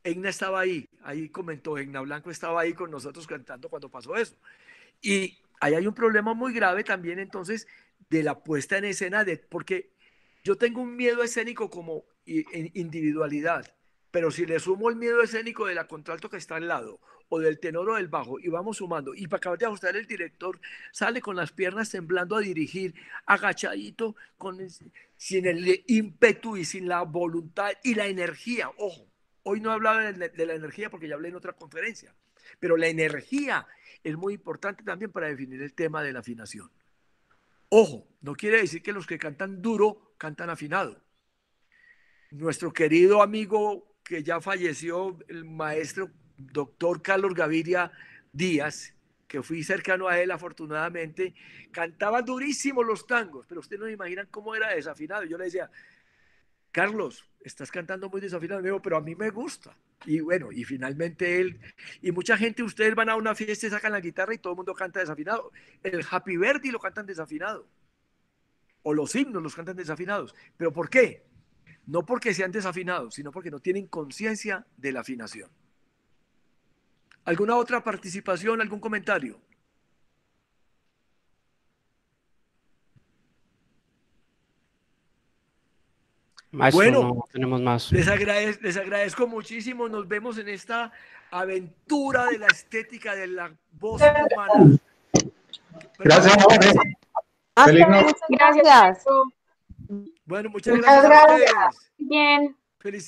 Egna estaba ahí comentó, Egna Blanco estaba ahí con nosotros cantando cuando pasó eso. Y ahí hay un problema muy grave también entonces de la puesta en escena, porque yo tengo un miedo escénico como individualidad, pero si le sumo el miedo escénico de la contralto que está al lado, o del tenor o del bajo, y vamos sumando, y para acabar de ajustar el director sale con las piernas temblando a dirigir, agachadito, sin el ímpetu y sin la voluntad y la energía. Ojo, hoy no he hablado de la energía porque ya hablé en otra conferencia, pero la energía es muy importante también para definir el tema de la afinación. Ojo, no quiere decir que los que cantan duro cantan afinado. Nuestro querido amigo que ya falleció, el maestro doctor Carlos Gaviria Díaz, que fui cercano a él afortunadamente, cantaba durísimo los tangos, pero ustedes no se imaginan cómo era desafinado. Yo le decía, Carlos, estás cantando muy desafinado. Me dijo, pero a mí me gusta. Y bueno, y finalmente él, y mucha gente, ustedes van a una fiesta y sacan la guitarra y todo el mundo canta desafinado. El Happy Birthday lo cantan desafinado. O los himnos los cantan desafinados. ¿Pero por qué? No porque sean desafinados, sino porque no tienen conciencia de la afinación. ¿Alguna otra participación, algún comentario? Maestro, Bueno, no tenemos más. les agradezco muchísimo. Nos vemos en esta aventura de la estética de la voz humana. Gracias, Jorge. Feliz noche. Gracias. Bueno, muchas gracias a ustedes. Bien. Felicidades.